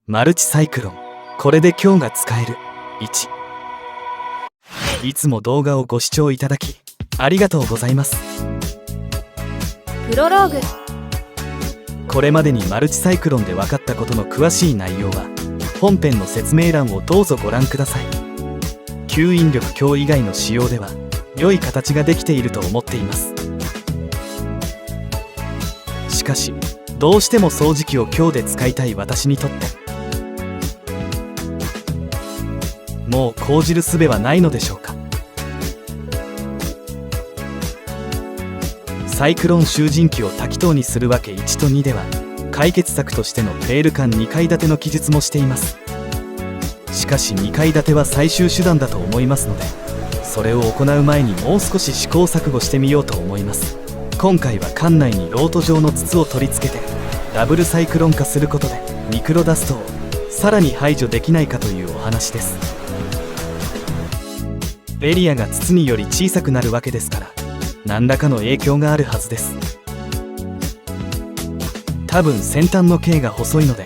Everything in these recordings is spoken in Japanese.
マルチサイクロン。これで今日が使える。1。いつも動画をご視聴いただきありがとうございます。プロローグ。これまでにマルチサイクロンで分かったことの詳しい内容は本編の説明欄をどうぞご覧ください。吸引力強以外の使用では良い形ができていると思っています。しかしどうしても掃除機を強で使いたい私にとってもう講じる術はないのでしょうか。サイクロン集塵機を多気筒にするわけ1と2では解決策としてのペール間2階建ての記述もしています。しかし2階建ては最終手段だと思いますので、それを行う前にもう少し試行錯誤してみようと思います。今回は館内にロート状の筒を取り付けてダブルサイクロン化することでミクロダストをさらに排除できないかというお話です。エリアが筒により小さくなるわけですから何らかの影響があるはずです。多分先端の径が細いので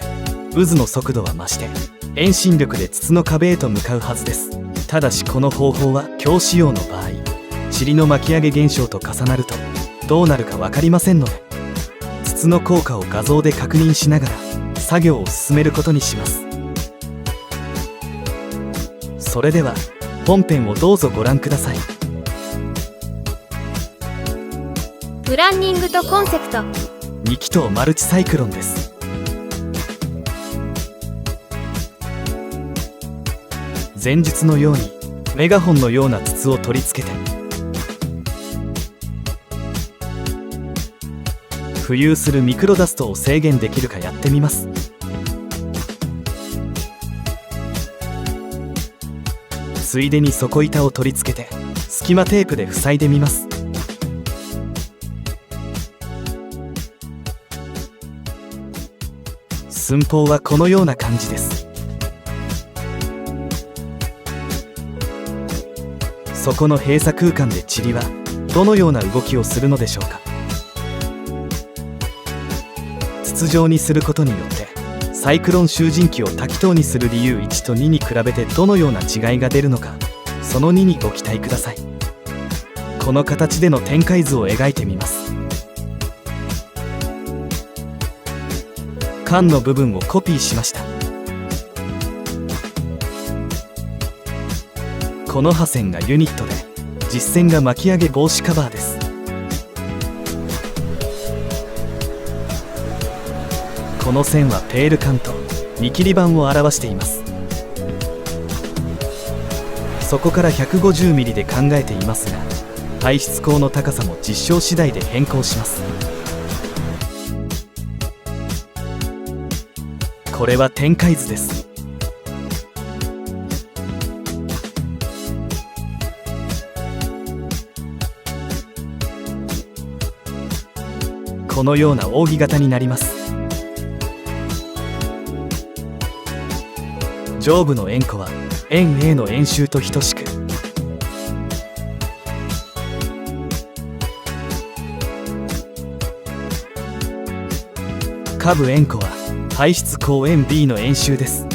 渦の速度は増して遠心力で筒の壁へと向かうはずです。ただしこの方法は強使用の場合塵の巻き上げ現象と重なるとどうなるか分かりませんので、筒の効果を画像で確認しながら作業を進めることにします。それでは本編をどうぞご覧ください。プランニングとコンセプト。2気筒マルチサイクロンです。前述のようにメガホンのような筒を取り付けて浮遊するミクロダストを制限できるかやってみます。ついでに底板を取り付けて隙間テープで塞いでみます。寸法はこのような感じです。そこの閉鎖空間で塵はどのような動きをするのでしょうか。筒状にすることによってサイクロン集塵機を多気筒にする理由1と2に比べてどのような違いが出るのか、その2にご期待ください。この形での展開図を描いてみます。缶の部分をコピーしました。この破線がユニットで実線が巻き上げ防止カバーです。この線はペール管と見切り板を表しています。そこから 150mm で考えていますが排出口の高さも実証次第で変更します。これは展開図です。このような扇形になります。上部の円弧は円 A の円周と等しく下部円弧は排出口円 B の円周です。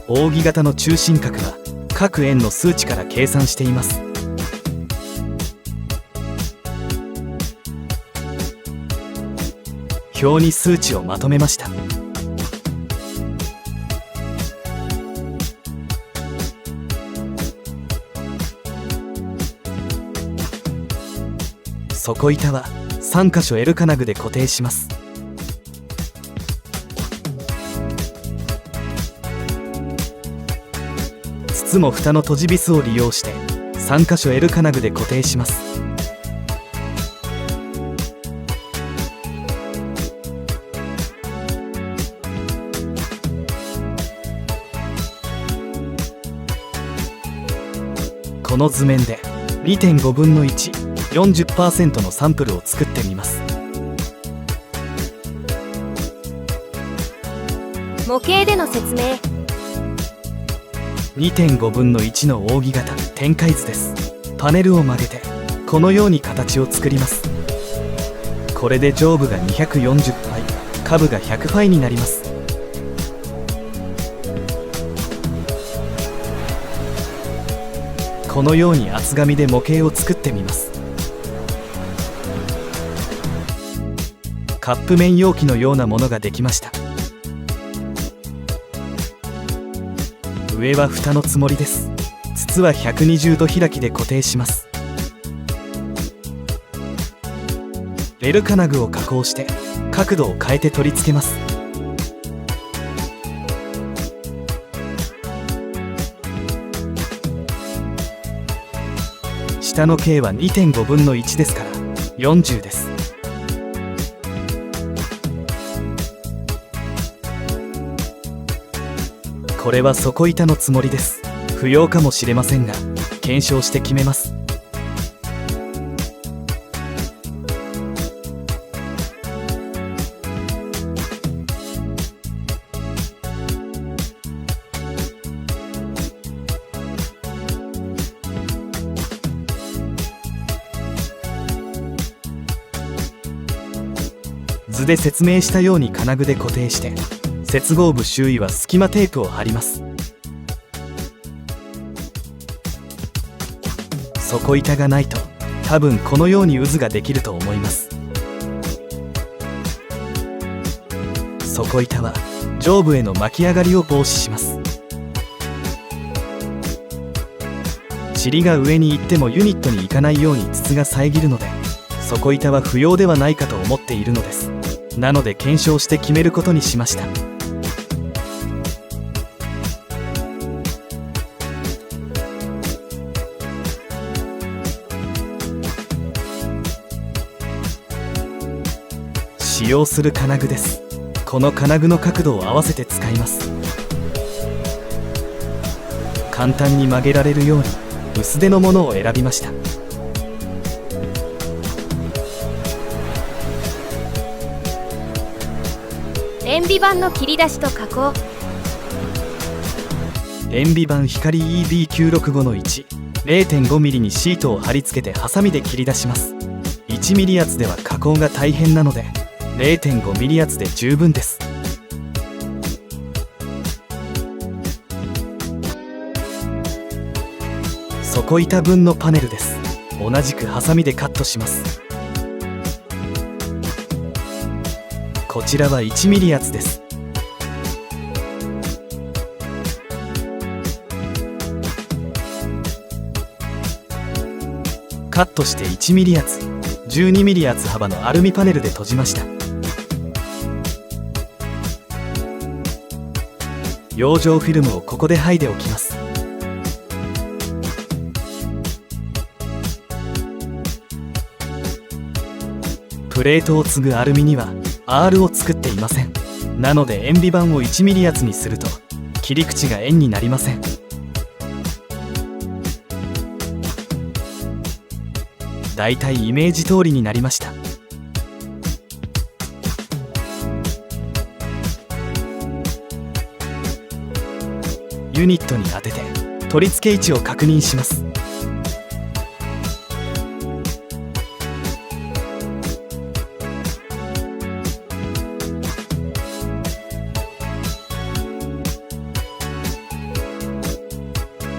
扇形の中心角は各円の数値から計算しています。表に数値をまとめました。底板は3箇所 L 金具で固定します。筒も蓋の閉じビスを利用して3箇所 L 金具で固定します。この図面で 2.5 分の 1、40% のサンプルを作ってみます。模型での説明。2.5 分の1の扇形展開図です。パネルを曲げてこのように形を作ります。これで上部が240ファイ、下部が100ファイになります。このように厚紙で模型を作ってみます。カップ麺容器のようなものができました。上は蓋のつもりです。筒は120度開きで固定します。ベル金具を加工して角度を変えて取り付けます。下の径は 2.5 分の1ですから40です。これは底板のつもりです。不要かもしれませんが検証して決めます。図で説明したように金具で固定して接合部周囲は隙間テープを貼ります。底板がないと多分このように渦ができると思います。底板は上部への巻き上がりを防止します。塵が上に行ってもユニットに行かないように筒が遮るので底板は不要ではないかと思っているのです。なので検証して決めることにしました。使用する金具です。この金具の角度を合わせて使います。簡単に曲げられるように薄手のものを選びました。塩ビ板の切り出しと加工。塩ビ板光 EB965 の 1、0.5 ミリにシートを貼り付けてハサミで切り出します。1ミリ厚では加工が大変なので 0.5 ミリ厚で十分です。底板分のパネルです。同じくハサミでカットします。こちらは1ミリ厚です。カットして1ミリ厚、12ミリ厚幅のアルミパネルで閉じました。養生フィルムをここで剥いでおきます。プレートを継ぐアルミには R を作っていません。なので塩ビ板を1ミリ厚にすると切り口が円になりません。だいたいイメージ通りになりました。ユニットに当てて取り付け位置を確認します。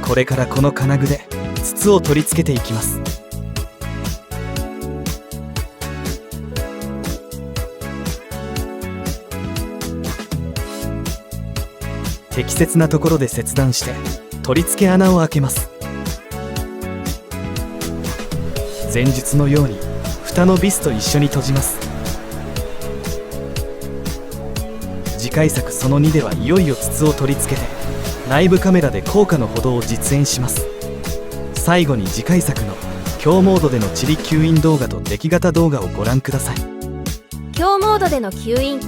これからこの金具で筒を取り付けていきます。適切なところで切断して取り付け穴を開けます。前述のように蓋のビスと一緒に閉じます。次回作その2ではいよいよ筒を取り付けて内部カメラで効果のほどを実演します。最後に次回作の強モードでの塵吸引動画と出来型動画をご覧ください。強モードでの吸引。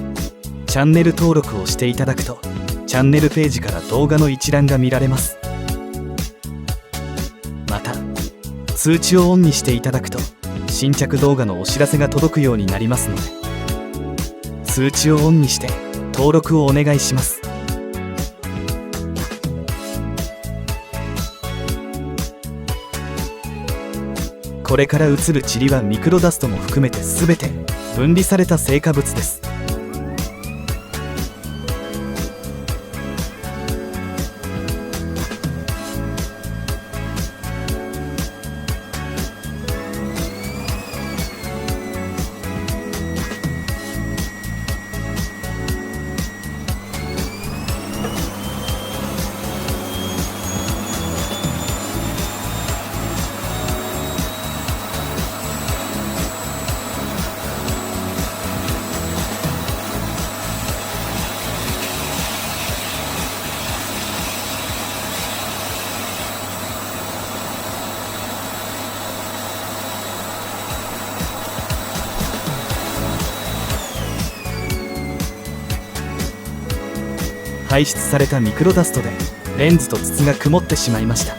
チャンネル登録をしていただくとチャンネルページから動画の一覧が見られます。また通知をオンにしていただくと新着動画のお知らせが届くようになりますので通知をオンにして登録をお願いします。これから移る塵はミクロダストも含めて全て分離された成果物です。排出されたミクロダストでレンズと筒が曇ってしまいました。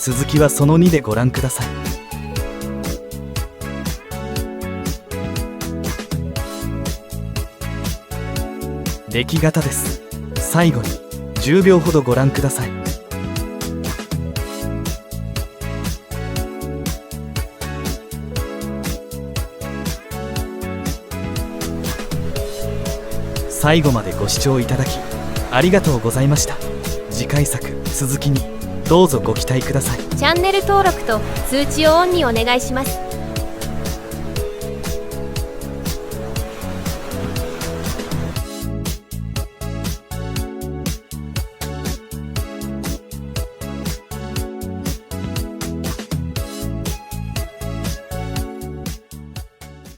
続きはその2でご覧ください。出来型です。最後に10秒ほどご覧ください。最後までご視聴いただきありがとうございました。次回作続きにどうぞご期待ください。チャンネル登録と通知をオンにお願いします。